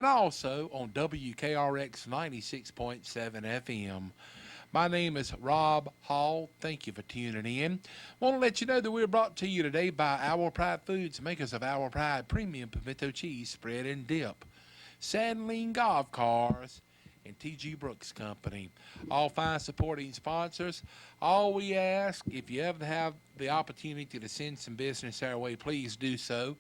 and also on WKRX 96.7 FM. My name is Rob Hall. Thank you for tuning in. Want to let you know that we're brought to you today by Our Pride Foods, makers of Our Pride Premium Pimento Cheese Spread and Dip, Sandline Golf Cars, and T.G. Brooks Company. All fine supporting sponsors. All we ask, if you ever have the opportunity to send some business our way, please do so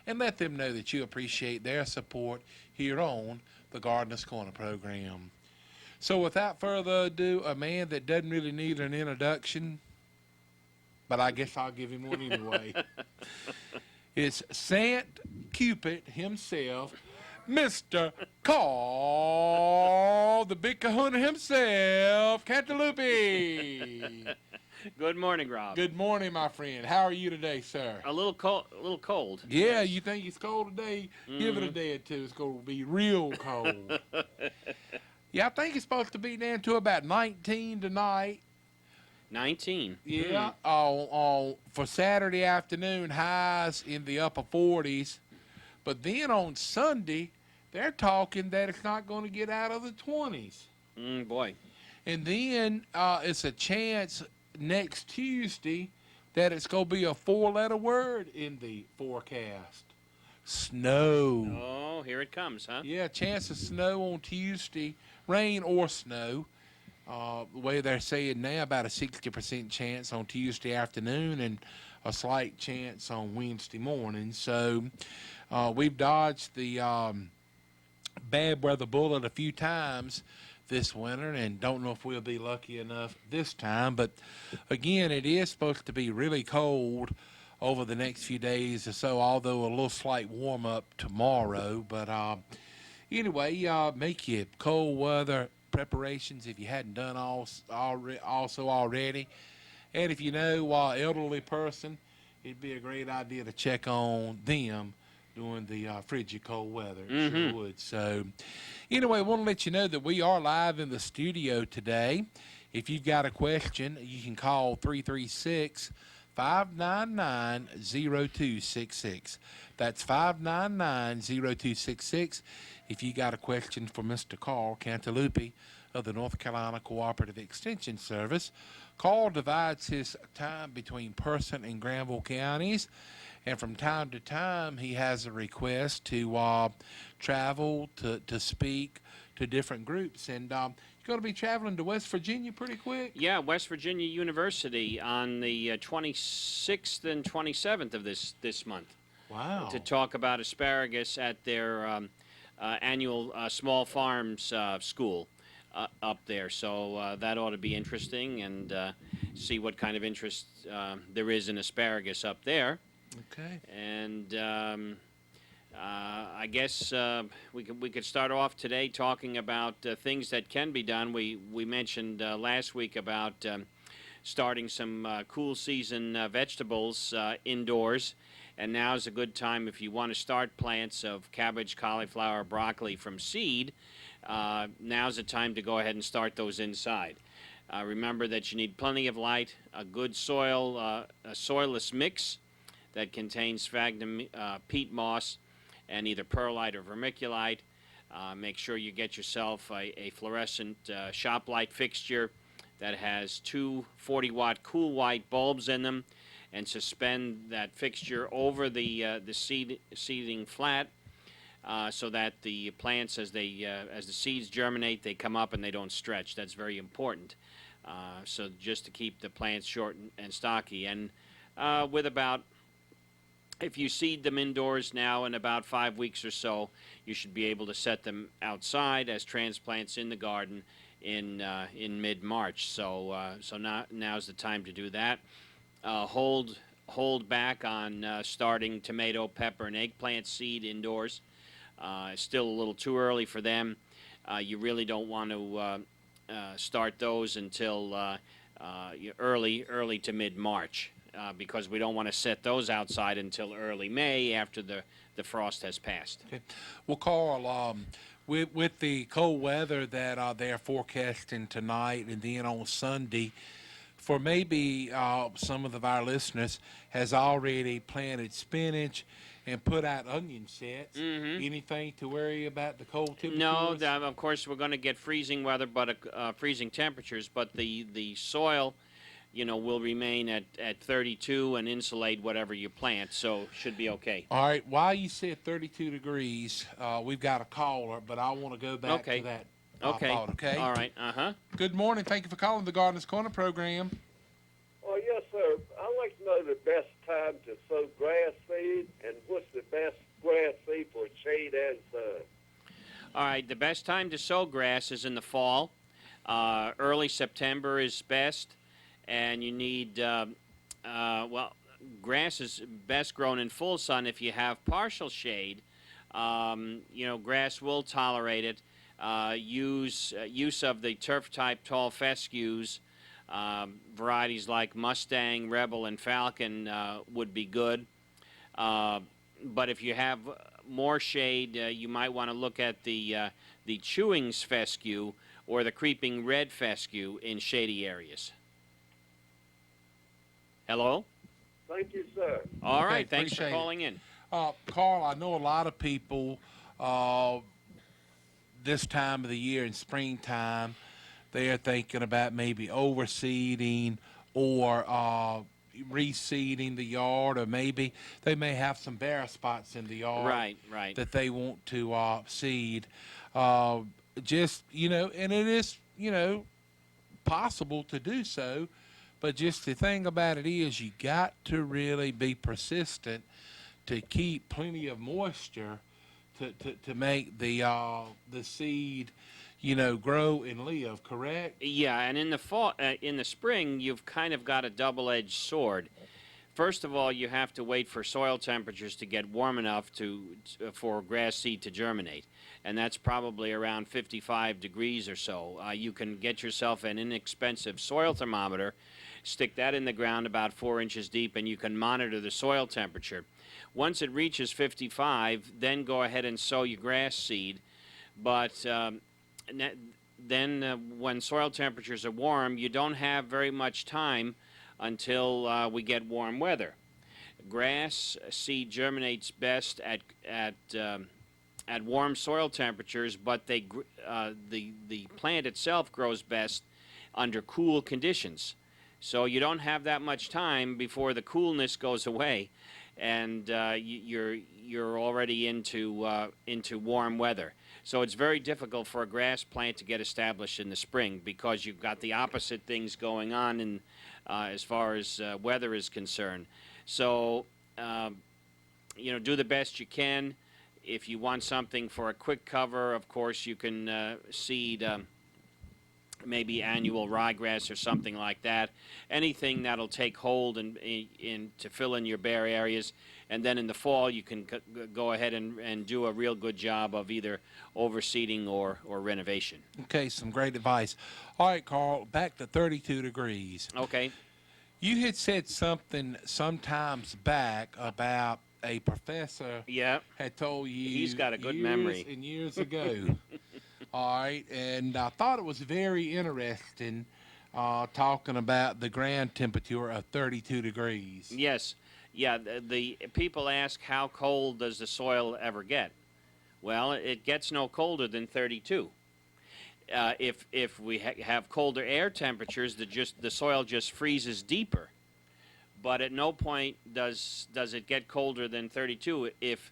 and let them know that you appreciate their support here on the Gardener's Corner program. So without further ado, a man that doesn't really need an introduction, but I guess I'll give him one anyway. It's Sant Cupid himself, Mr. Carl, the big kahuna himself, Cantaloupe. Good morning, Rob. Good morning, my friend. How are you today, sir? A little cold. A little cold. Yeah, you think it's cold today? Give it a day or two. It's going to be real cold. Yeah, I think it's supposed to be down to about 19 tonight. 19. Yeah, for Saturday afternoon, highs in the upper 40s. But then on Sunday, they're talking that it's not going to get out of the 20s. Boy. And then it's a chance next Tuesday that it's going to be a four-letter word in the forecast. Snow. Oh, here it comes, huh? Yeah, chance of snow on Tuesday, rain or snow. The way they're saying now, about a 60% chance on Tuesday afternoon and a slight chance on Wednesday morning. So we've dodged the bad weather bullet a few times this winter and don't know if we'll be lucky enough this time. But again, it is supposed to be really cold over the next few days or so, although a little slight warm up tomorrow. But anyway, make your cold weather preparations if you hadn't done also already. And if you know elderly person, it'd be a great idea to check on them during the frigid cold weather. It sure would. So anyway, I want to let you know that we are live in the studio today. If you've got a question, you can call 336 599 0266. That's 599 0266. If you got a question for Mr. Carl Cantaloupe of the North Carolina Cooperative Extension Service, Carl divides his time between Person and Granville counties, and from time to time he has a request to travel to speak to different groups. And you're going to be traveling to West Virginia pretty quick? Yeah, West Virginia University on the 26th and 27th of this month. Wow. To talk about asparagus at their annual small farms school up there. So that ought to be interesting, and see what kind of interest there is in asparagus up there. Okay. And I guess we could start off today talking about things that can be done. We mentioned last week about starting some cool season vegetables indoors, and now's a good time if you want to start plants of cabbage, cauliflower, broccoli from seed. Now's the time to go ahead and start those inside. Remember that you need plenty of light, a good soil, a soilless mix that contains sphagnum, peat moss, and either perlite or vermiculite. Make sure you get yourself a fluorescent shop light fixture that has two 40-watt cool white bulbs in them, and suspend that fixture over the seeding flat so that the plants, as the seeds germinate, they come up and they don't stretch. That's very important. So just to keep the plants short and stocky. And if you seed them indoors now, in about 5 weeks or so, you should be able to set them outside as transplants in the garden in mid-March. So now's the time to do that. Hold back on starting tomato, pepper, and eggplant seed indoors. It's still a little too early for them. You really don't want to start those until early to mid-March. Because we don't want to set those outside until early May after the frost has passed. Okay. Well, Carl, with the cold weather that they're forecasting tonight and then on Sunday, for maybe some of our listeners has already planted spinach and put out onion sets. Mm-hmm. Anything to worry about the cold temperatures? No, of course we're going to get freezing weather, but freezing temperatures. But the soil, will remain at 32 and insulate whatever you plant, so should be okay. All right. While you said 32 degrees, we've got a caller, but I want to go back Okay. to that Okay. thought. Okay. All right. Uh-huh. Good morning. Thank you for calling the Gardener's Corner program. Oh, yes, sir. I'd like to know the best time to sow grass seed and what's the best grass seed for shade and sun. All right. The best time to sow grass is in the fall. Early September is best, and you need grass is best grown in full sun. If you have partial shade, grass will tolerate it. Use of the turf-type tall fescues, varieties like Mustang, Rebel, and Falcon would be good. But if you have more shade, you might want to look at the Chewings fescue or the Creeping Red fescue in shady areas. Hello? Thank you, sir. All Okay, right, thanks for appreciate it. calling in. Carl, I know a lot of people this time of the year in springtime, they're thinking about maybe overseeding or reseeding the yard, or maybe they may have some bare spots in the yard Right. that they want to seed. Just, and it is, possible to do so, but just the thing about it is you got to really be persistent to keep plenty of moisture to make the seed, grow and live, correct? Yeah, and in the fall, in the spring, you've kind of got a double-edged sword. First of all, you have to wait for soil temperatures to get warm enough for grass seed to germinate, and that's probably around 55 degrees or so. You can get yourself an inexpensive soil thermometer, stick that in the ground about 4 inches deep, and you can monitor the soil temperature. Once it reaches 55, then go ahead and sow your grass seed. But then when soil temperatures are warm, you don't have very much time until we get warm weather. Grass seed germinates best at warm soil temperatures, but the plant itself grows best under cool conditions. So you don't have that much time before the coolness goes away, and you're already into warm weather. So it's very difficult for a grass plant to get established in the spring because you've got the opposite things going on as far as weather is concerned. So do the best you can. If you want something for a quick cover, of course you can seed maybe annual ryegrass or something like that. Anything that'll take hold and to fill in your bare areas. And then in the fall, you can go ahead and do a real good job of either overseeding or renovation. Okay, some great advice. All right, Carl, back to 32 degrees. Okay. You had said something sometimes back about a professor Yeah. had told you He's got a good years memory. and years ago. All right, and I thought it was very interesting talking about the ground temperature of 32 degrees. Yes. Yeah, the people ask how cold does the soil ever get? Well, it gets no colder than 32. If we have colder air temperatures, the soil just freezes deeper. But at no point does it get colder than 32. If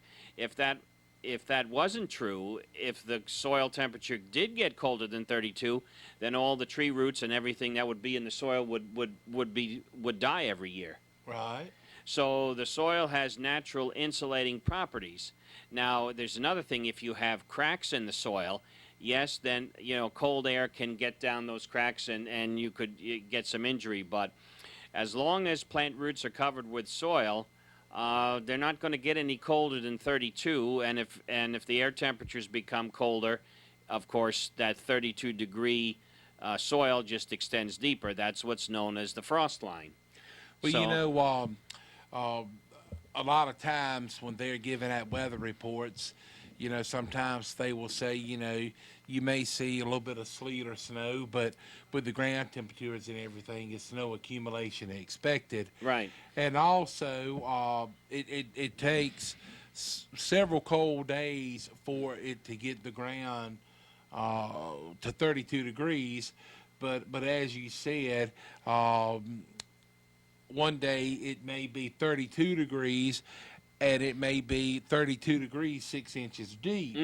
that wasn't true, if the soil temperature did get colder than 32, then all the tree roots and everything that would be in the soil would die every year. Right. So the soil has natural insulating properties. Now, there's another thing. If you have cracks in the soil, yes, then cold air can get down those cracks and you could get some injury. But as long as plant roots are covered with soil, they're not going to get any colder than 32. And if the air temperatures become colder, of course, that 32-degree soil just extends deeper. That's what's known as the frost line. Well, a lot of times when they're giving out weather reports, sometimes they will say, you may see a little bit of sleet or snow, but with the ground temperatures and everything, it's no accumulation expected. Right. And also, it takes several cold days for it to get the ground to 32 degrees. But as you said, one day it may be 32 degrees, and it may be 32 degrees 6 inches deep.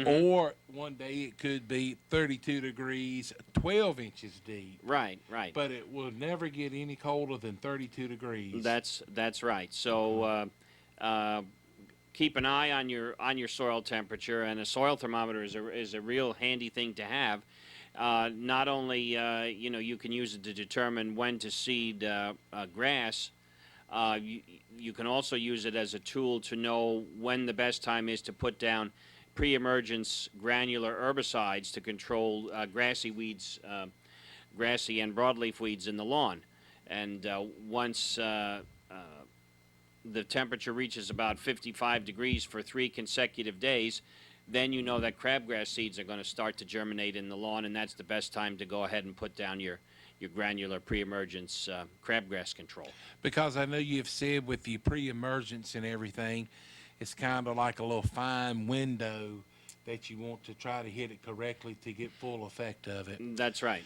Or one day it could be 32 degrees 12 inches deep. Right, right. But it will never get any colder than 32 degrees. That's right. So keep an eye on your soil temperature, and a soil thermometer is a real handy thing to have. Not only you can use it to determine when to seed grass. You can also use it as a tool to know when the best time is to put down pre-emergence granular herbicides to control grassy weeds, grassy and broadleaf weeds in the lawn. And once the temperature reaches about 55 degrees for 3 consecutive days, then you know that crabgrass seeds are going to start to germinate in the lawn, and that's the best time to go ahead and put down your granular pre-emergence crabgrass control. Because I know you've said with the pre-emergence and everything, it's kind of like a little fine window that you want to try to hit it correctly to get full effect of it. That's right.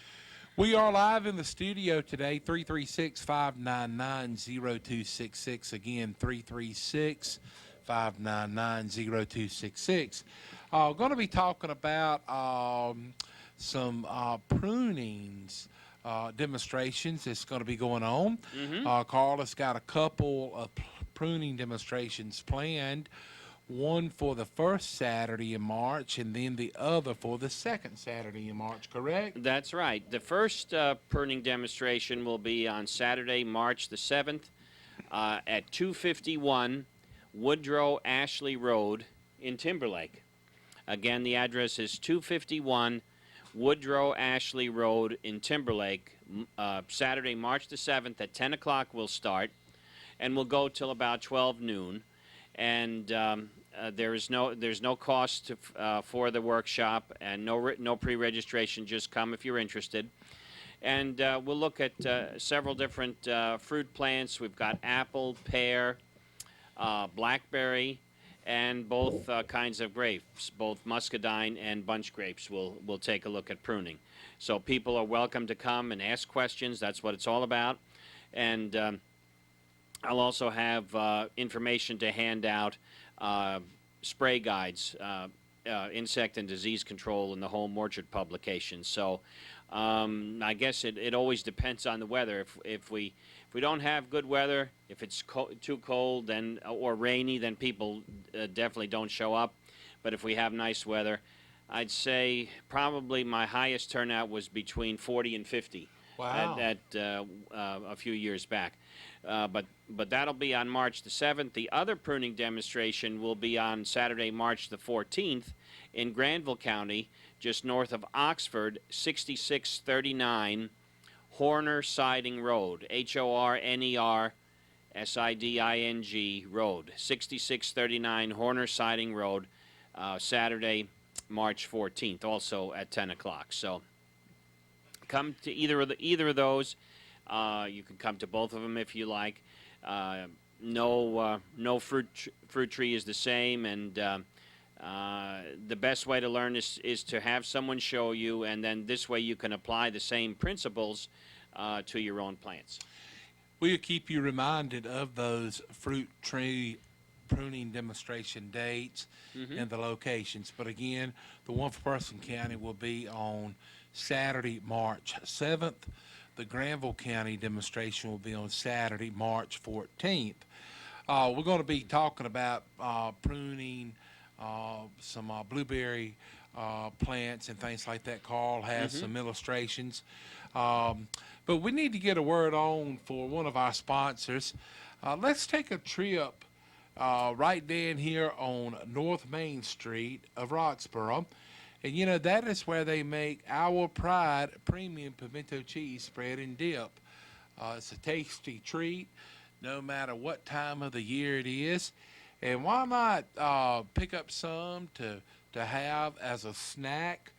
We are live in the studio today, 336-599-0266. Again, 336-599-0266. Going to be talking about some prunings demonstrations that's going to be going on. Carl has got a couple of pruning demonstrations planned. One for the first Saturday in March, and then the other for the second Saturday in March, correct? That's right. The first pruning demonstration will be on Saturday, March the 7th at 251 Woodrow Ashley Road in Timberlake. Again, the address is 251 Woodrow Ashley Road in Timberlake. Saturday, March the 7th at 10 o'clock we'll start, and we'll go till about 12 noon. And there's no cost for the workshop, and no pre-registration. Just come if you're interested. And we'll look at several different fruit plants. We've got apple, pear, blackberry, and both kinds of grapes, both muscadine and bunch grapes. We'll take a look at pruning. So people are welcome to come and ask questions. That's what it's all about. And I'll also have information to hand out, spray guides, insect and disease control in the home orchard publication. So I guess it always depends on the weather. If we don't have good weather, if it's too cold then or rainy, then people definitely don't show up. But if we have nice weather, I'd say probably my highest turnout was between 40 and 50. Wow. At a few years back. But that'll be on March the 7th. The other pruning demonstration will be on Saturday, March the 14th in Granville County, just north of Oxford, 6639 Horner Siding Road, HORNER Road, 6639 Horner Siding Road, Saturday, March 14th, also at 10 o'clock. So come to either of those. You can come to both of them if you like. No fruit tree is the same, and the best way to learn is to have someone show you, and then this way you can apply the same principles to your own plants. We'll keep you reminded of those fruit tree pruning demonstration dates and the locations. But again, the one for Person County will be on Saturday, March 7th. The Granville County demonstration will be on Saturday, March 14th. We're going to be talking about pruning some blueberry plants and things like that. Carl has some illustrations. But we need to get a word on for one of our sponsors. Let's take a trip right down here on North Main Street of Roxborough. And, you know, that is where they make Our Pride premium pimento cheese spread and dip. It's a tasty treat no matter what time of the year it is. And why not pick up some to have as a snack?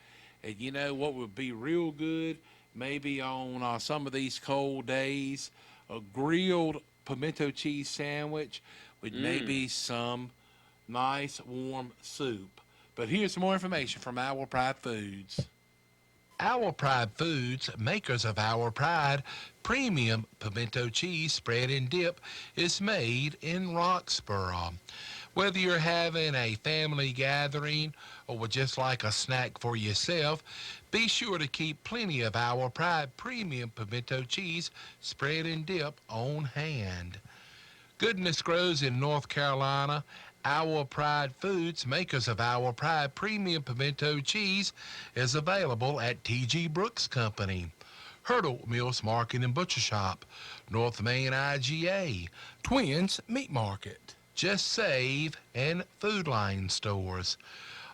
And, you know, what would be real good, maybe on some of these cold days, a grilled pimento cheese sandwich with maybe some nice warm soup. But here's some more information from Our Pride Foods. Our Pride Foods, makers of Our Pride premium pimento cheese spread and dip, is made in Roxborough. Whether you're having a family gathering or would just like a snack for yourself, be sure to keep plenty of Our Pride premium pimento cheese spread and dip on hand. Goodness grows in North Carolina. Our Pride Foods, makers of Our Pride premium pimento cheese, is available at T.G. Brooks Company, Hurdle Mills Market and Butcher Shop, North Main IGA, Twins Meat Market, Just Save, and Food Line stores.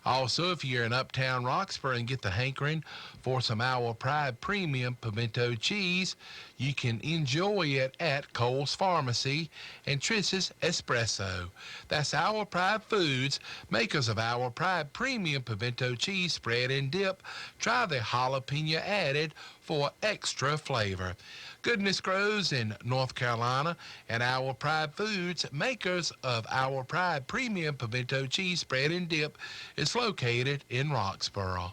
Also, if you're in Uptown Roxborough and get the hankering for some Our Pride premium pimento cheese, you can enjoy it at Cole's Pharmacy and Triss's Espresso. That's Our Pride Foods, makers of Our Pride premium pimento cheese spread and dip. Try the jalapeno added for extra flavor. Goodness grows in North Carolina, and Our Pride Foods, makers of Our Pride premium pimento cheese spread and dip, is located in Roxborough.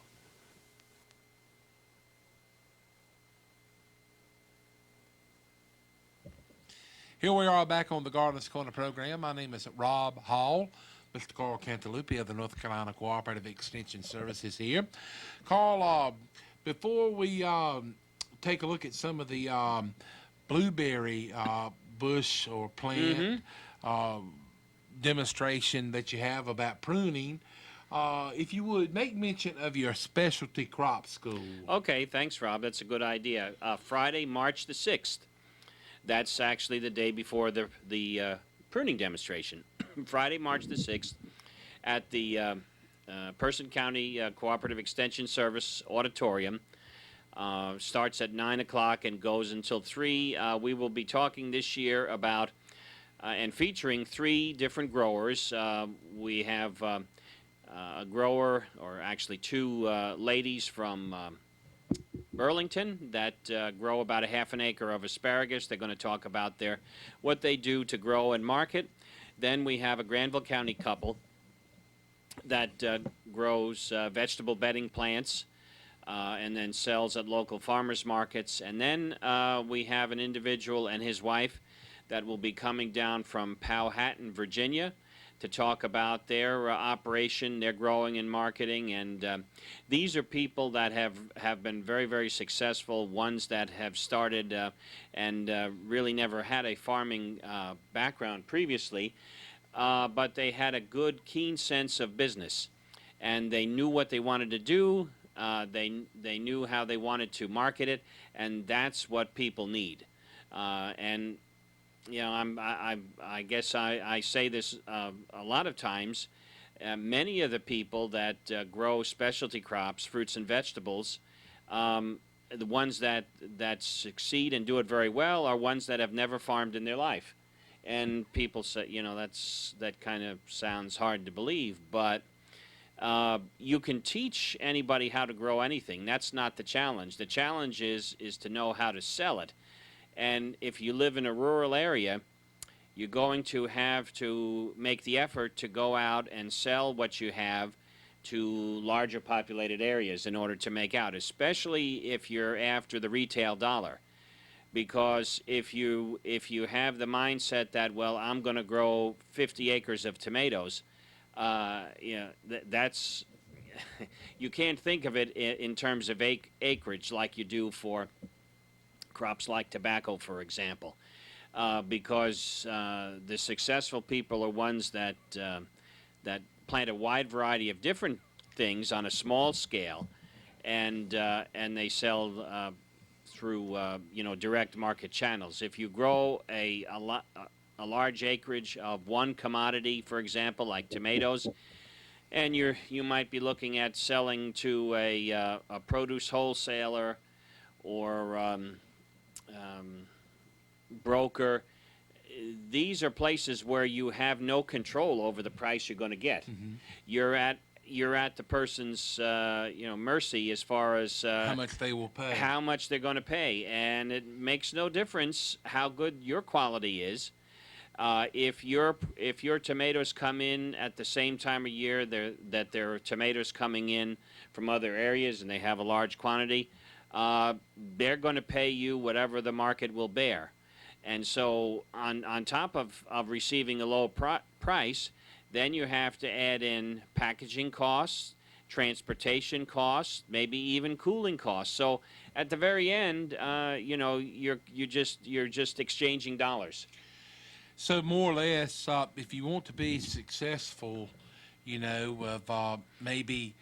Here we are back on the Gardeners Corner program. My name is Rob Hall. Mr. Carl Cantalupi of the North Carolina Cooperative Extension Service is here. Carl, before we take a look at some of the blueberry bush or plant demonstration that you have about pruning, if you would make mention of your specialty crop school. Okay, thanks, Rob. That's a good idea. Friday, March the 6th. That's actually the day before the pruning demonstration. Friday, March the 6th, at the Person County Cooperative Extension Service Auditorium. Starts at 9 o'clock and goes until 3. We will be talking this year about and featuring 3 different growers. We have a grower, or actually 2 ladies from Burlington that grow about a half an acre of asparagus. They're going to talk about what they do to grow and market. Then we have a Granville County couple that grows vegetable bedding plants and then sells at local farmers markets. And then we have an individual and his wife that will be coming down from Powhatan, Virginia, to talk about their operation, their growing and marketing. And these are people that have been very, very successful, ones that have started and really never had a farming background previously, but they had a good, keen sense of business. And they knew what they wanted to do. They knew how they wanted to market it, and that's what people need. And you know, I guess I say this a lot of times. Many of the people that grow specialty crops, fruits and vegetables, the ones that succeed and do it very well are ones that have never farmed in their life. And people say, you know, that kind of sounds hard to believe, but you can teach anybody how to grow anything. That's not the challenge. The challenge is to know how to sell it. And if you live in a rural area, you're going to have to make the effort to go out and sell what you have to larger populated areas in order to make out, especially if you're after the retail dollar. Because if you have the mindset that, well, I'm going to grow 50 acres of tomatoes, you know, that's you can't think of it in terms of acreage like you do for crops like tobacco, for example, because the successful people are ones that plant a wide variety of different things on a small scale, and they sell through you know, direct market channels. If you grow a large acreage of one commodity, for example, like tomatoes, and you might be looking at selling to a produce wholesaler or broker. These are places where you have no control over the price you're going to get. You're at the person's you know, mercy as far as How much they will pay. how much they're going to pay, and it makes no difference how good your quality is. If your tomatoes come in at the same time of year that there are tomatoes coming in from other areas and they have a large quantity, they're going to pay you whatever the market will bear. And so on top of receiving a low price, then you have to add in packaging costs, transportation costs, maybe even cooling costs. So at the very end, you're just exchanging dollars. So more or less, if you want to be successful, of maybe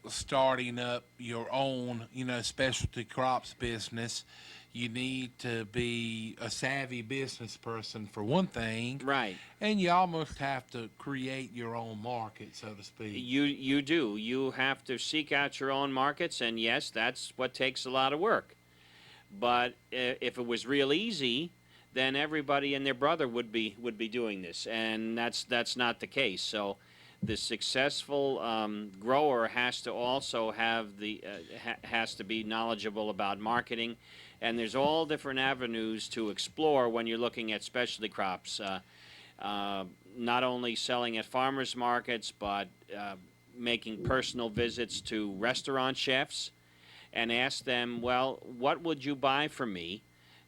starting up your own, specialty crops business, you need to be a savvy business person for one thing, Right. and you almost have to create your own market, so to speak. You do. You have to seek out your own markets, and yes, that's what takes a lot of work. But if it was real easy, then everybody and their brother would be doing this, and that's not the case. So the successful grower has to also have has to be knowledgeable about marketing, and there's all different avenues to explore when you're looking at specialty crops. Not only selling at farmers markets, but making personal visits to restaurant chefs and ask them, well, what would you buy from me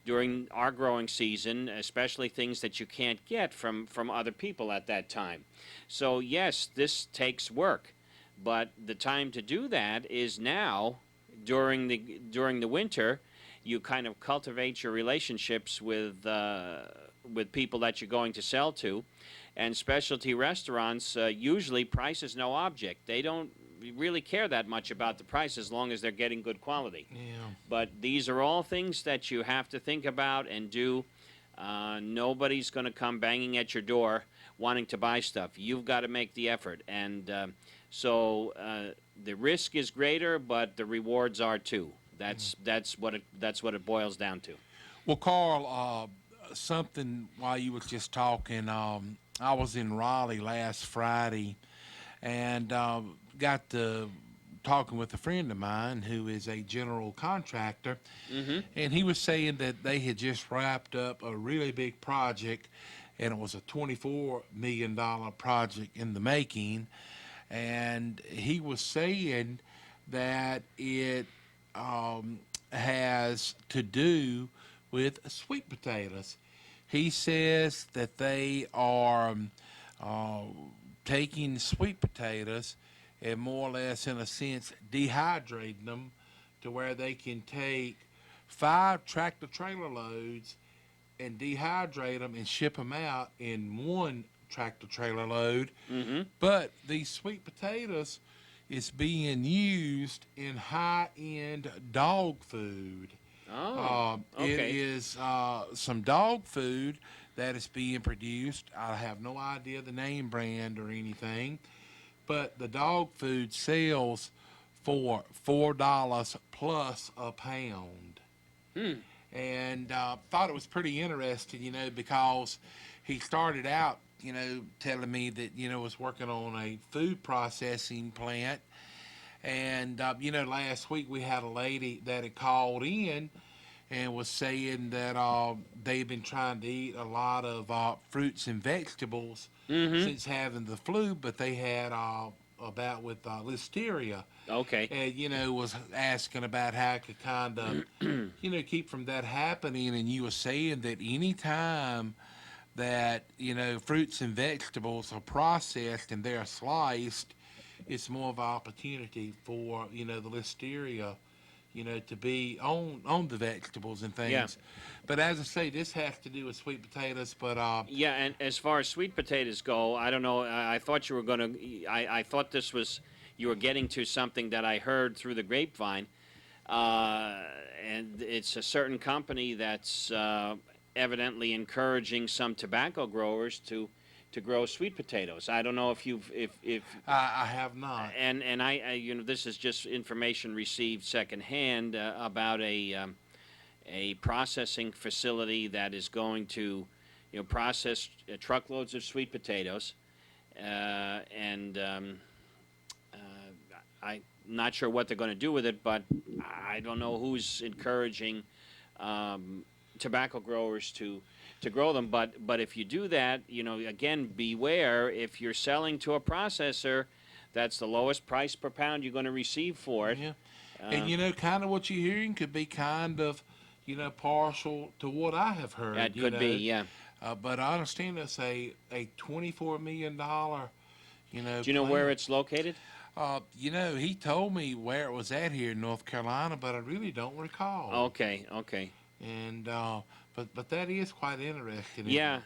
during our growing season, especially things that you can't get from other people at that time. So yes, this takes work, but the time to do that is now during the winter. You kind of cultivate your relationships with people that you're going to sell to, and specialty restaurants usually price is no object. They don't really care that much about the price as long as they're getting good quality. Yeah. But these are all things that you have to think about and do. Nobody's going to come banging at your door wanting to buy stuff. You've got to make the effort, and so the risk is greater, but the rewards are too. That's what it boils down to. Well, Carl, something while you was just talking, I was in Raleigh last Friday, and got to talking with a friend of mine who is a general contractor, and he was saying that they had just wrapped up a really big project, and it was a $24 million project in the making, and he was saying that it has to do with sweet potatoes. He says that they are taking sweet potatoes and more or less, in a sense, dehydrating them to where they can take 5 tractor trailer loads and dehydrate them and ship them out in 1 tractor trailer load. But these sweet potatoes is being used in high-end dog food. Oh, It okay. is some dog food that is being produced. I have no idea the name brand or anything, but the dog food sells for $4 plus a pound. And thought it was pretty interesting, because he started out, telling me that, was working on a food processing plant. And, last week we had a lady that had called in and was saying that they've been trying to eat a lot of fruits and vegetables since having the flu, but they had about with listeria. Okay. And, was asking about how it could kind of, keep from that happening. And you were saying that any time that, fruits and vegetables are processed and they're sliced, it's more of an opportunity for, the listeria, to be on the vegetables and things. Yeah. But as I say, this has to do with sweet potatoes. But Yeah, and as far as sweet potatoes go, I don't know. I thought you were going to. I thought this was you were getting to something that I heard through the grapevine, and it's a certain company that's evidently encouraging some tobacco growers to grow sweet potatoes. I don't know if I have not. and I this is just information received secondhand about a processing facility that is going to process truckloads of sweet potatoes, and I'm not sure what they're going to do with it, but I don't know who's encouraging tobacco growers to grow them. But if you do that, again, beware if you're selling to a processor. That's the lowest price per pound you're going to receive for it. Yeah. And kind of what you're hearing could be kind of, partial to what I have heard. That could be, yeah. But I understand it's a $24 million, Do you know where it's located? He told me where it was at here in North Carolina, but I really don't recall. Okay. And but that is quite interesting. Yeah,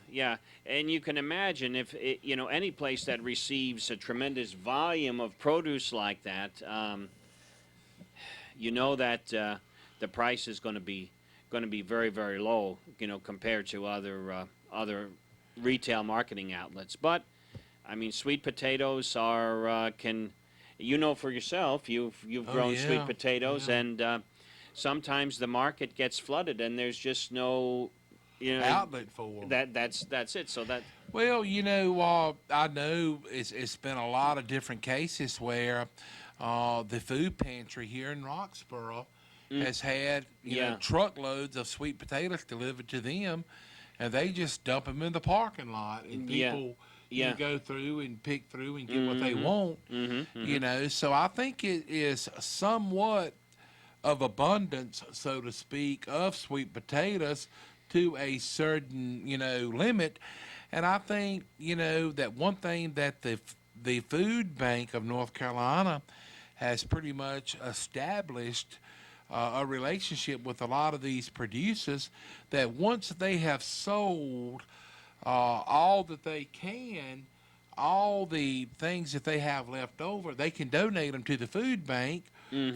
and you can imagine if any place that receives a tremendous volume of produce like that, that the price is going to be very, very low, compared to other retail marketing outlets. But I mean, sweet potatoes are for yourself. You've grown sweet potatoes, and sometimes the market gets flooded, and there's just no outlet for them. That's it. So that. Well, I know it's been a lot of different cases where the food pantry here in Roxborough has had truckloads of sweet potatoes delivered to them, and they just dump them in the parking lot, and people go through and pick through and get what they want. So I think it is somewhat of abundance, so to speak, of sweet potatoes to a certain limit. And I think that one thing that the Food Bank of North Carolina has pretty much established a relationship with a lot of these producers, that once they have sold all that they can, all the things that they have left over, they can donate them to the food bank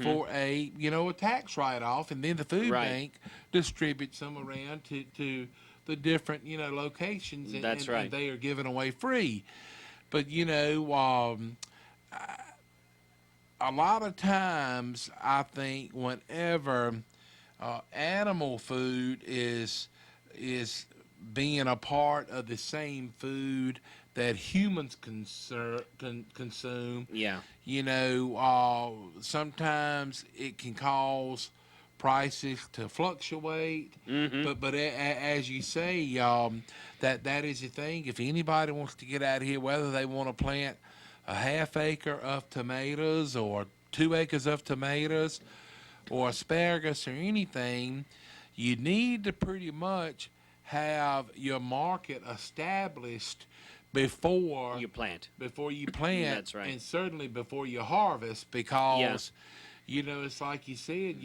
for a tax write-off, and then the food bank distributes them around to the different locations, and, That's right. and they are given away free. But a lot of times, I think whenever animal food is being a part of the same food that humans consume, sometimes it can cause prices to fluctuate. But as you say, that is the thing. If anybody wants to get out here, whether they want to plant a half acre of tomatoes or 2 acres of tomatoes or asparagus or anything, you need to pretty much have your market established before you plant. That's right. And certainly before you harvest, because it's like you said,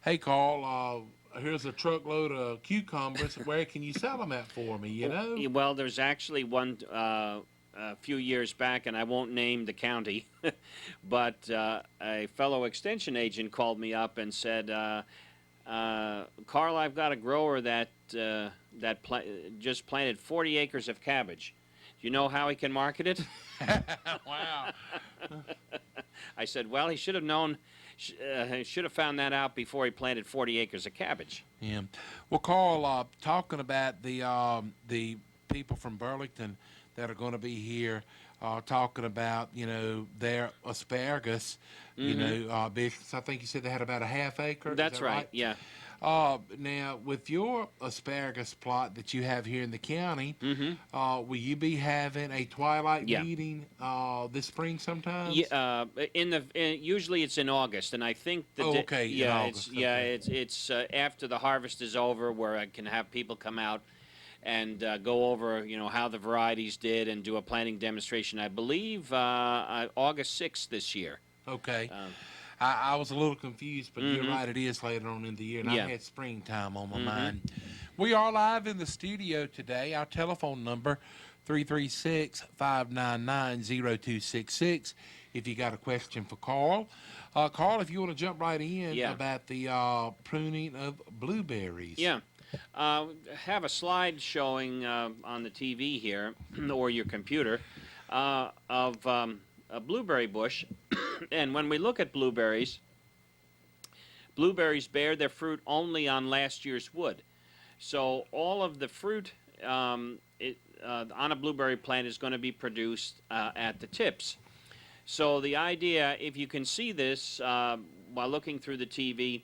hey Carl, here's a truckload of cucumbers. Where can you sell them at for me? Well, there's actually one a few years back, and I won't name the county, but a fellow extension agent called me up and said, Carl, I've got a grower that just planted 40 acres of cabbage. Do you know how he can market it? Wow. I said, well, he should have known. He should have found that out before he planted 40 acres of cabbage. Yeah. Well, Carl, talking about the people from Burlington that are going to be here, talking about their asparagus, business. I think you said they had about a half acre. That's is that right. Yeah. Now, with your asparagus plot that you have here in the county, will you be having a twilight meeting this spring sometime? Yeah. Usually it's in August, and I think the okay. Yeah. In August. It's after the harvest is over, where I can have people come out and go over how the varieties did and do a planting demonstration. I believe August 6th this year. Okay. I was a little confused, but you're right, it is later on in the year, and I had springtime on my mind. We are live in the studio today. Our telephone number, 336-599-0266, if you got a question for Carl. Carl, if you want to jump right in about the pruning of blueberries. Yeah. Have a slide showing on the TV here, or your computer, of a blueberry bush. And when we look at blueberries bear their fruit only on last year's wood. So all of the fruit on a blueberry plant is going to be produced at the tips. So the idea, if you can see this while looking through the TV,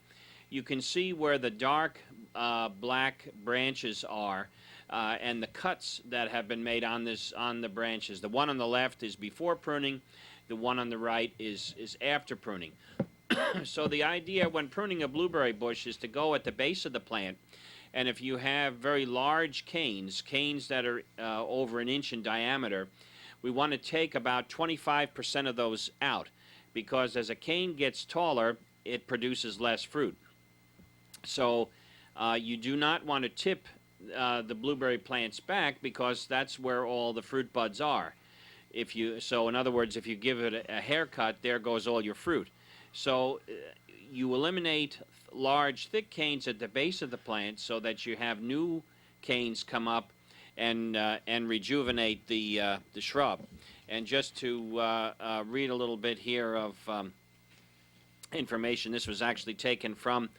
you can see where the dark black branches are, and the cuts that have been made on the branches. The one on the left is before pruning, the one on the right is after pruning. So the idea when pruning a blueberry bush is to go at the base of the plant, and if you have very large canes that are over an inch in diameter, we want to take about 25% of those out, because as a cane gets taller, it produces less fruit. So you do not want to tip the blueberry plants back, because that's where all the fruit buds are. So in other words, if you give it a haircut, there goes all your fruit. So you eliminate large, thick canes at the base of the plant so that you have new canes come up and rejuvenate the shrub. And just to read a little bit here of information, this was actually taken from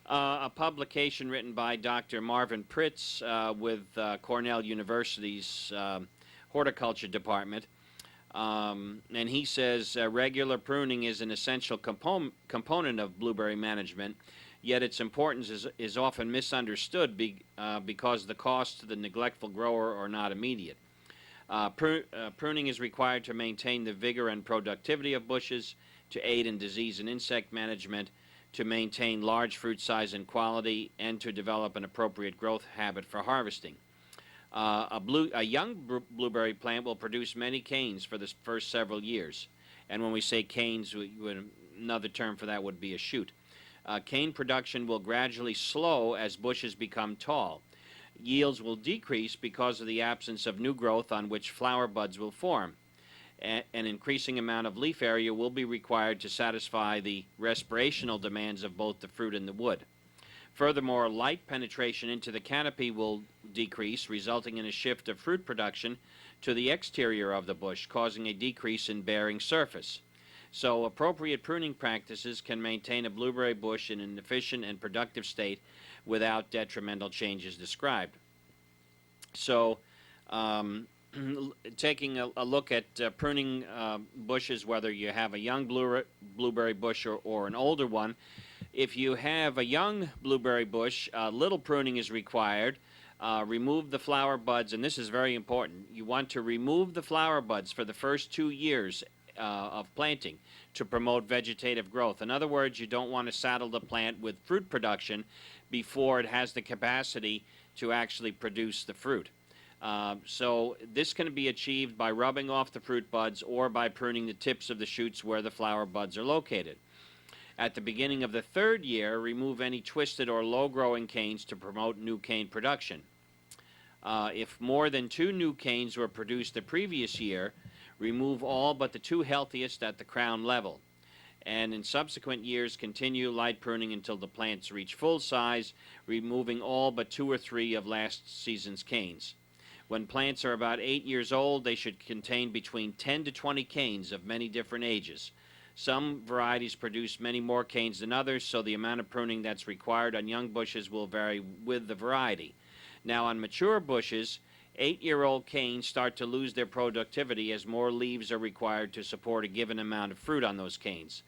a publication written by Dr. Marvin Pritz with Cornell University's horticulture department. And he says regular pruning is an essential component of blueberry management, yet its importance is often misunderstood because the costs to the neglectful grower are not immediate. Pruning is required to maintain the vigor and productivity of bushes, to aid in disease and insect management, to maintain large fruit size and quality, and to develop an appropriate growth habit for harvesting. A young blueberry plant will produce many canes for the first several years. And when we say canes, another term for that would be a shoot. Cane production will gradually slow as bushes become tall. Yields will decrease because of the absence of new growth on which flower buds will form. An increasing amount of leaf area will be required to satisfy the respirational demands of both the fruit and the wood. Furthermore, light penetration into the canopy will decrease, resulting in a shift of fruit production to the exterior of the bush, causing a decrease in bearing surface. So appropriate pruning practices can maintain a blueberry bush in an efficient and productive state without detrimental changes described. So taking a look at pruning bushes, whether you have a young blueberry bush or an older one, if you have a young blueberry bush, little pruning is required. Remove the flower buds, and this is very important. You want to remove the flower buds for the first 2 years of planting to promote vegetative growth. In other words, you don't want to saddle the plant with fruit production before it has the capacity to actually produce the fruit. So this can be achieved by rubbing off the fruit buds or by pruning the tips of the shoots where the flower buds are located. At the beginning of the 3rd year, remove any twisted or low-growing canes to promote new cane production. If more than 2 new canes were produced the previous year, remove all but the 2 healthiest at the crown level. And in subsequent years, continue light pruning until the plants reach full size, removing all but 2 or 3 of last season's canes. When plants are about 8 years old, they should contain between 10 to 20 canes of many different ages. Some varieties produce many more canes than others, so the amount of pruning that's required on young bushes will vary with the variety. Now, on mature bushes, 8-year-old canes start to lose their productivity as more leaves are required to support a given amount of fruit on those canes.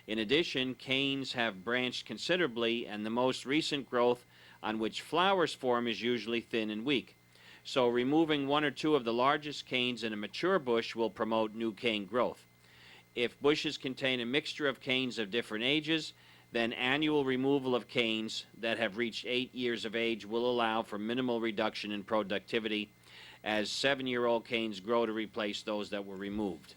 In addition, canes have branched considerably, and the most recent growth on which flowers form is usually thin and weak. So removing 1 or 2 of the largest canes in a mature bush will promote new cane growth. If bushes contain a mixture of canes of different ages, then annual removal of canes that have reached 8 years of age will allow for minimal reduction in productivity as 7-year-old canes grow to replace those that were removed.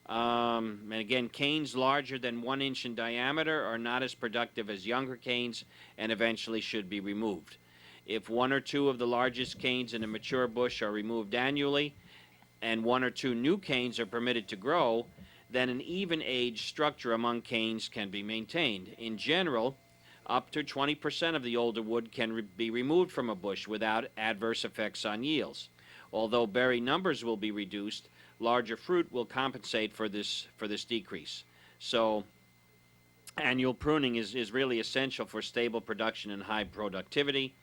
And again, canes larger than 1 inch in diameter are not as productive as younger canes and eventually should be removed. If 1 or 2 of the largest canes in a mature bush are removed annually and 1 or 2 new canes are permitted to grow, then an even age structure among canes can be maintained. In general, up to 20% of the older wood can be removed from a bush without adverse effects on yields. Although berry numbers will be reduced, larger fruit will compensate for this decrease. So annual pruning is really essential for stable production and high productivity.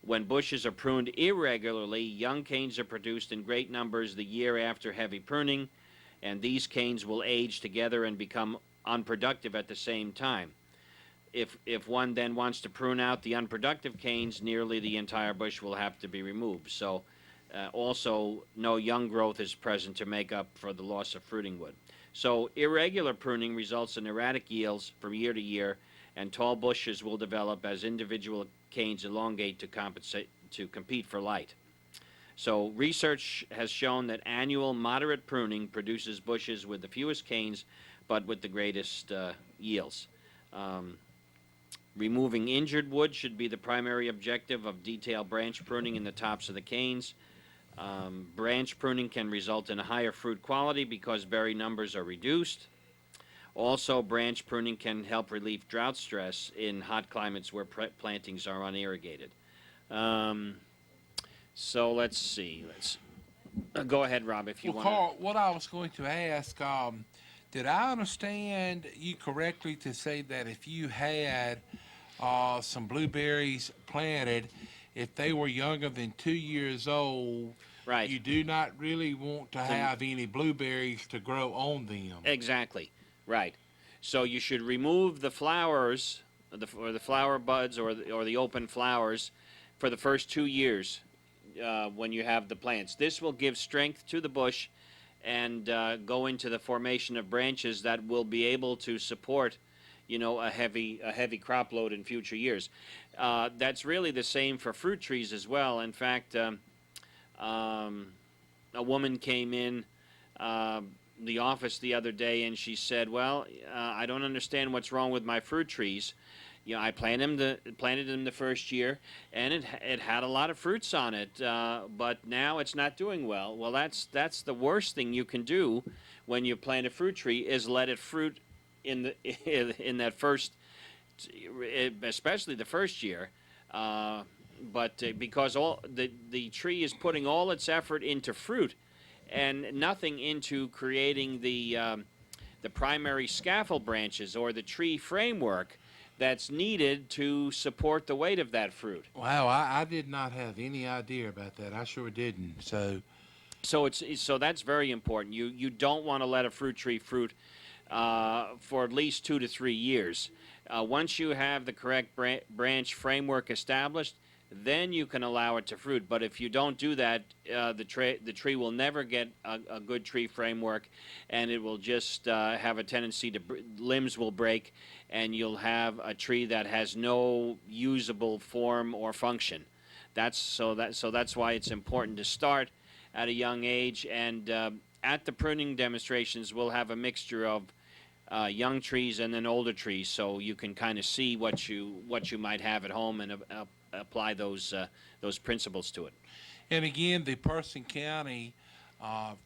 When bushes are pruned irregularly, young canes are produced in great numbers the year after heavy pruning, and these canes will age together and become unproductive at the same time. if one then wants to prune out the unproductive canes, nearly the entire bush will have to be removed. So also no young growth is present to make up for the loss of fruiting wood. So irregular pruning results in erratic yields from year to year, and tall bushes will develop as individual canes elongate to compete for light. So research has shown that annual moderate pruning produces bushes with the fewest canes, but with the greatest yields. Removing injured wood should be the primary objective of detailed branch pruning in the tops of the canes. Branch pruning can result in a higher fruit quality because berry numbers are reduced. Also, branch pruning can help relieve drought stress in hot climates where plantings are unirrigated. So let's see. Let's go ahead, Rob, if you Well, want. Carl, what I was going to ask, did I understand you correctly to say that if you had some blueberries planted, if they were younger than 2 years old, Right. you do not really want to have any blueberries to grow on them? Exactly. Right. So you should remove the flowers, or the flower buds, or the open flowers, for the first 2 years when you have the plants. This will give strength to the bush and go into the formation of branches that will be able to support, a heavy crop load in future years. That's really the same for fruit trees as well. In fact, a woman came in the office the other day and she said, "Well, I don't understand what's wrong with my fruit trees. I planted them the first year, and it had a lot of fruits on it, but now it's not doing well." Well, that's the worst thing you can do when you plant a fruit tree, is let it fruit in that first, especially the first year. But because all the tree is putting all its effort into fruit, and nothing into creating the primary scaffold branches or the tree framework that's needed to support the weight of that fruit. Wow, I did not have any idea about that. I sure didn't. So that's very important. You don't want to let a fruit tree fruit for at least 2 to 3 years. Once you have the correct branch framework established, then you can allow it to fruit. But if you don't do that, the tree will never get a good tree framework, and it will just have a tendency to limbs will break, and you'll have a tree that has no usable form or function. That's why it's important to start at a young age. And at the pruning demonstrations, we'll have a mixture of young trees and then older trees, so you can kind of see what you might have at home and apply those principles to it. And again, the Person County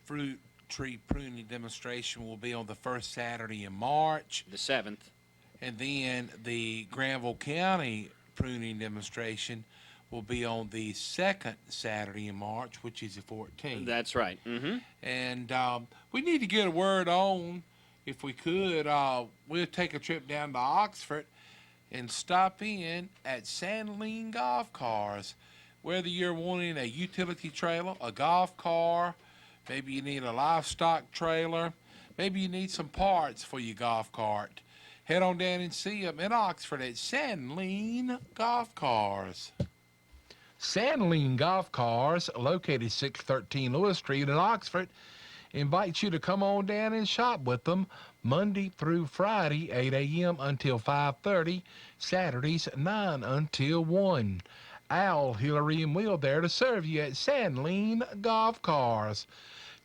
fruit tree pruning demonstration will be on the first Saturday in March. The 7th. And then the Granville County pruning demonstration will be on the second Saturday in March, which is the 14th. That's right. Mm-hmm. And we need to get a word on, if we could. We'll take a trip down to Oxford and stop in at Sandline Golf Cars. Whether you're wanting a utility trailer, a golf car, maybe you need a livestock trailer, maybe you need some parts for your golf cart, head on down and see them in Oxford at Sandline Golf Cars. Sandline Golf Cars, located 613 Lewis Street in Oxford, invites you to come on down and shop with them Monday through Friday, 8 a.m. until 5:30, Saturdays 9 until 1. Al, Hillary, and Will there to serve you at Sandline Golf Cars.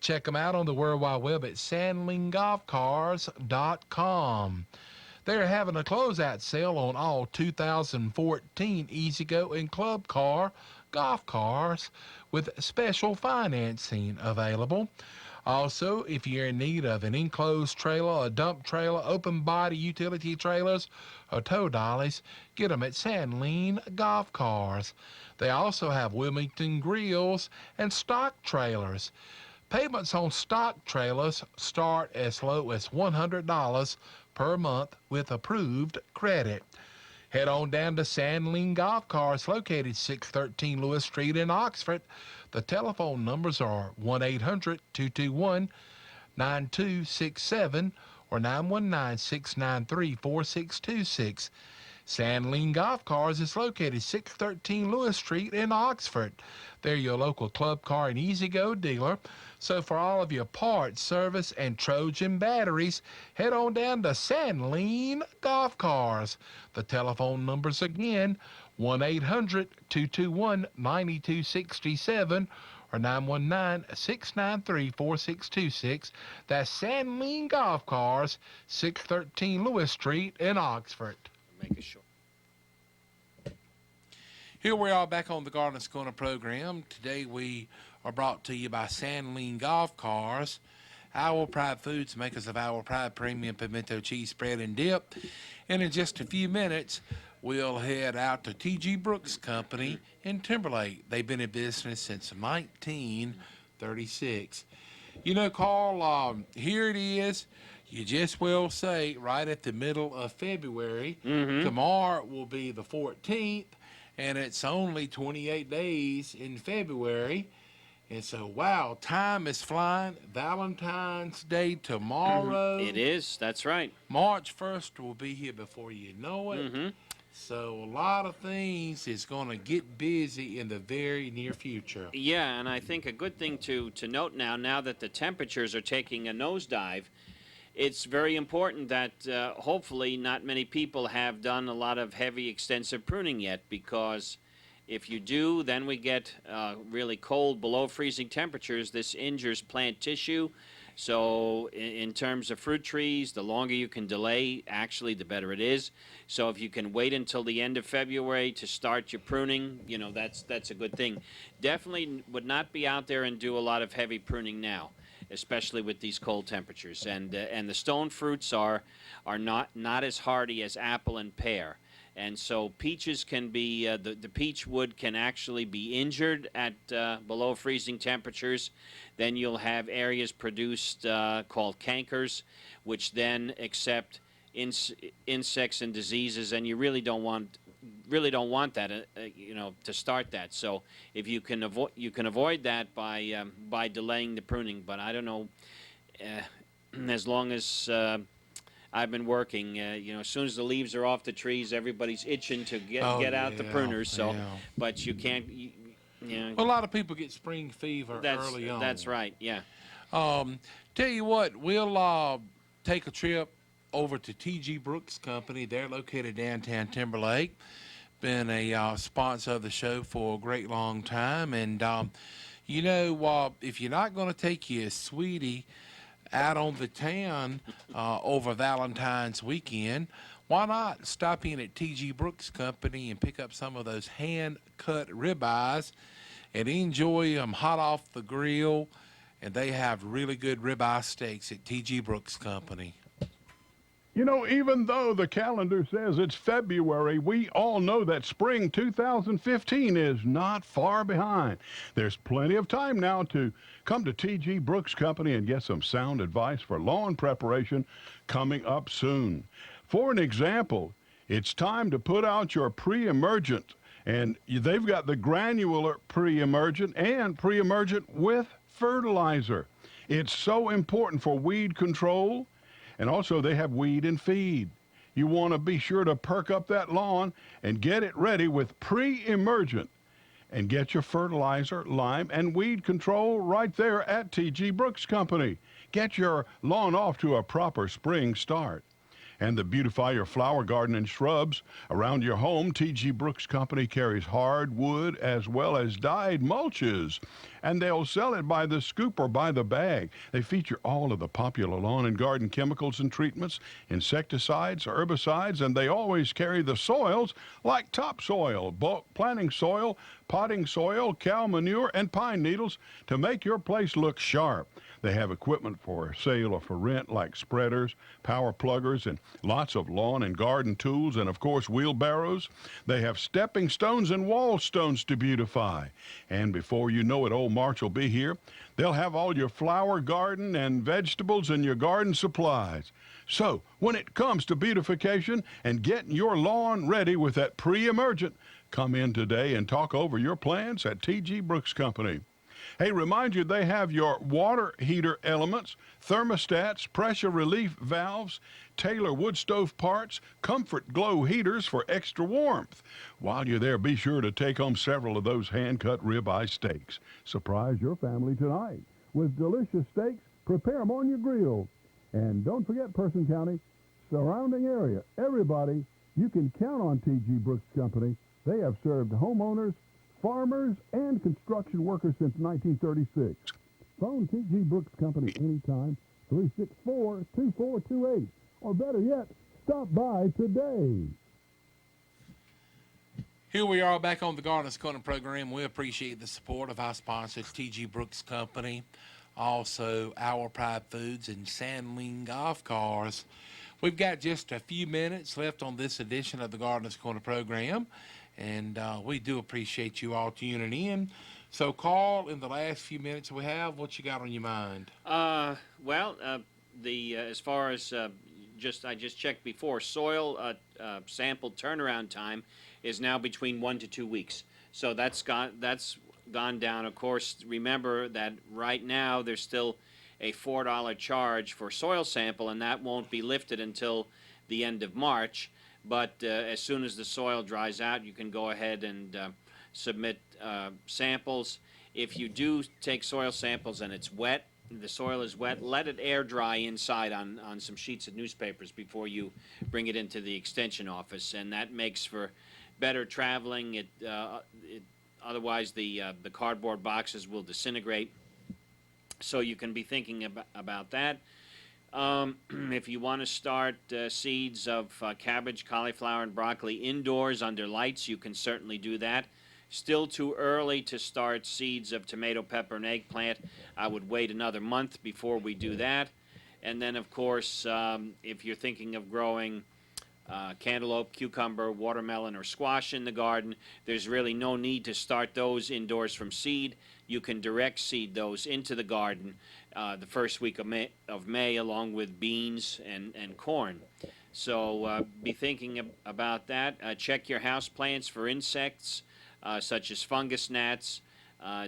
Check them out on the World Wide Web at sandlinegolfcars.com. They're having a closeout sale on all 2014 E-Z-GO and Club Car golf cars with special financing available. Also, if you're in need of an enclosed trailer, a dump trailer, open body utility trailers, or tow dollies, get them at Sandline Golf Cars. They also have Wilmington grills and stock trailers. Payments on stock trailers start as low as $100 per month with approved credit. Head on down to Sandline Golf Cars, located 613 Lewis Street in Oxford. The telephone numbers are 1-800-221-9267 or 919-693-4626. Sandling Golf Cars is located 613 Lewis Street in Oxford. They're your local Club Car and E-Z-GO dealer. So for all of your parts, service, and Trojan batteries, head on down to Sandling Golf Cars. The telephone numbers again, 1-800-221-9267 or 919-693-4626. That's Sandling Golf Cars, 613 Lewis Street in Oxford. Make it short. Here we are back on the Gardeners Corner program. Today we are brought to you by Sandling Golf Cars, Our Pride Foods, makers of Our Pride Premium Pimento Cheese Spread and Dip. And in just a few minutes, we'll head out to T.G. Brooks Company in Timberlake. They've been in business since 1936. You know, Carl, here it is. You just will say right at the middle of February. Tomorrow will be the 14th, and it's only 28 days in February. And so, wow, time is flying. Valentine's Day tomorrow. It is. That's right. March 1st will be here before you know it. So a lot of things is going to get busy in the very near future. Yeah, and I think a good thing to note now that the temperatures are taking a nosedive, it's very important that hopefully not many people have done a lot of heavy, extensive pruning yet, because if you do, then we get really cold, below freezing temperatures. This injures plant tissue. So in terms of fruit trees, the longer you can delay, actually, the better it is. So if you can wait until the end of February to start your pruning, you know, that's a good thing. Definitely would not be out there and do a lot of heavy pruning now, especially with these cold temperatures. And the stone fruits are not as hardy as apple and pear. And so peaches can be, the peach wood can actually be injured at below freezing temperatures. Then you'll have areas produced called cankers, which then accept insects and diseases, and you really don't want that, you know, to start that. So if you can avoid that by delaying the pruning. But I don't know, as long as I've been working, you know, as soon as the leaves are off the trees, everybody's itching to get out the pruners. So, but you can't. You know, A lot of people get spring fever early on. That's right. Yeah. Tell you what, we'll take a trip over to T.G. Brooks Company. They're located downtown Timberlake. Been a sponsor of the show for a great long time. And, you know, if you're not going to take your sweetie out on the town over Valentine's weekend, why not stop in at T.G. Brooks Company and pick up some of those hand-cut ribeyes and enjoy them hot off the grill. And they have really good ribeye steaks at T.G. Brooks Company. You know, even though the calendar says it's February, we all know that spring 2015 is not far behind. There's plenty of time now to come to T.G. Brooks Company and get some sound advice for lawn preparation coming up soon. For an example, it's time to put out your pre-emergent, and they've got the granular pre-emergent and pre-emergent with fertilizer. It's so important for weed control. And also they have weed and feed. You want to be sure to perk up that lawn and get it ready with pre-emergent. And get your fertilizer, lime, and weed control right there at T.G. Brooks Company. Get your lawn off to a proper spring start. And to beautify your flower garden and shrubs around your home, T.G. Brooks Company carries hardwood as well as dyed mulches. And they'll sell it by the scoop or by the bag. They feature all of the popular lawn and garden chemicals and treatments, insecticides, herbicides, and they always carry the soils like topsoil, bulk planting soil, potting soil, cow manure, and pine needles to make your place look sharp. They have equipment for sale or for rent like spreaders, power pluggers, and lots of lawn and garden tools, and of course wheelbarrows. They have stepping stones and wall stones to beautify. And before you know it, old March will be here. They'll have all your flower garden and vegetables and your garden supplies. So when it comes to beautification and getting your lawn ready with that pre-emergent, come in today and talk over your plans at T.G. Brooks Company. Hey, remind you they have your water heater elements, thermostats, pressure relief valves, Taylor wood stove parts, Comfort Glow heaters for extra warmth. While you're there, be sure to take home several of those hand-cut ribeye steaks. Surprise your family tonight with delicious steaks. Prepare them on your grill. And don't forget Person County, surrounding area, everybody, you can count on T.G. Brooks Company. They have served homeowners, farmers, and construction workers since 1936. Phone T.G. Brooks Company anytime, 364-2428. Or better yet, stop by today. Here we are back on the Gardeners Corner program. We appreciate the support of our sponsors, T.G. Brooks Company, also Our Pride Foods, and Sandling Golf Cars. We've got just a few minutes left on this edition of the Gardeners Corner program, and we do appreciate you all tuning in. So, Carl, in the last few minutes we have, what you got on your mind? As far as I just checked before, soil sample turnaround time is now between 1 to 2 weeks. So that's gone down. Of course, remember that right now there's still a $4 charge for soil sample, and that won't be lifted until the end of March. But as soon as the soil dries out, you can go ahead and submit samples. If you do take soil samples and it's wet, the soil is wet, let it air dry inside on some sheets of newspapers before you bring it into the extension office, and that makes for better traveling. Otherwise the cardboard boxes will disintegrate. So you can be thinking about that. If you want to start seeds of cabbage, cauliflower, and broccoli indoors under lights, you can certainly do that. Still too early to start seeds of tomato, pepper, and eggplant. I would wait another month before we do that. And then, of course, if you're thinking of growing cantaloupe, cucumber, watermelon, or squash in the garden, there's really no need to start those indoors from seed. You can direct seed those into the garden the first week of May along with beans and corn. So be thinking about that. Check your house plants for insects such as fungus gnats.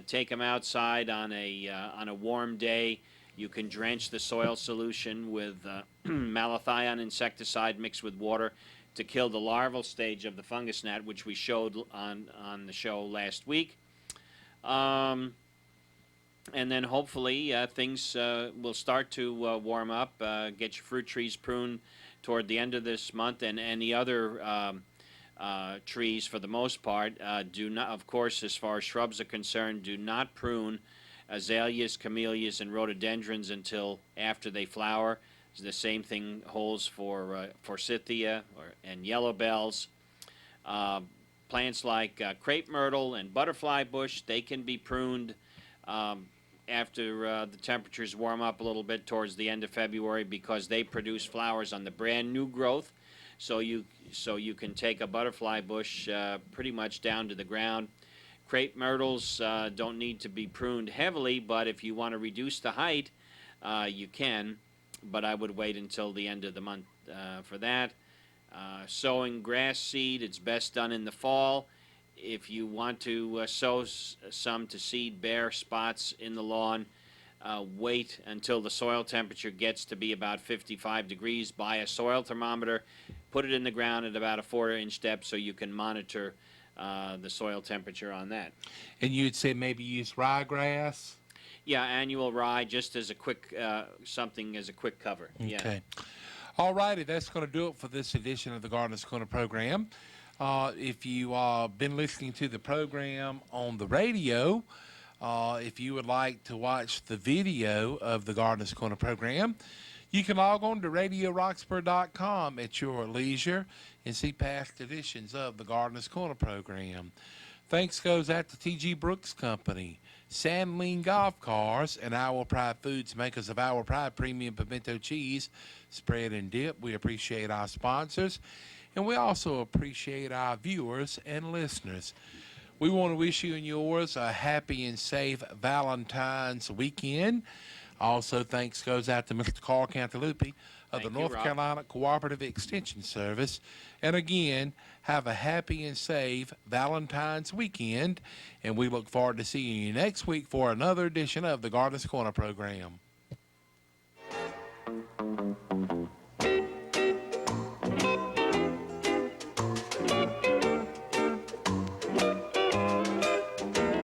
Take them outside on a warm day. You can drench the soil solution with malathion insecticide mixed with water to kill the larval stage of the fungus gnat, which we showed on the show last week. And then hopefully things will start to warm up. Get your fruit trees pruned toward the end of this month, and any other trees for the most part. Do not, of course, as far as shrubs are concerned, do not prune azaleas, camellias, and rhododendrons until after they flower. The same thing holds for forsythia and yellow bells. Plants like crepe myrtle and butterfly bush, they can be pruned after the temperatures warm up a little bit towards the end of February, because they produce flowers on the brand new growth. So you can take a butterfly bush pretty much down to the ground. Crepe myrtles don't need to be pruned heavily, but if you want to reduce the height, you can. But I would wait until the end of the month for that. Sowing grass seed, it's best done in the fall. If you want to sow some to seed bare spots in the lawn, wait until the soil temperature gets to be about 55 degrees. Buy a soil thermometer, put it in the ground at about a 4-inch depth so you can monitor the soil temperature on that. And you'd say maybe use ryegrass? Yeah, annual rye, just as a quick something as a quick cover. Okay. Yeah. All righty, that's going to do it for this edition of the Gardeners Corner program. If you've been listening to the program on the radio, if you would like to watch the video of the Gardeners Corner program, you can log on to RadioRoxburgh.com at your leisure and see past editions of the Gardeners Corner program. Thanks goes out to T.G. Brooks Company, Sandling Golf Cars, and Our Pride Foods, makers of Our Pride Premium Pimento Cheese, Spread and Dip. We appreciate our sponsors, and we also appreciate our viewers and listeners. We want to wish you and yours a happy and safe Valentine's weekend. Also, thanks goes out to Mr. Carl Cantalupi of the Thank you, North Rob. Carolina Cooperative Extension Service. And again, have a happy and safe Valentine's weekend. And we look forward to seeing you next week for another edition of the Gardener's Corner program.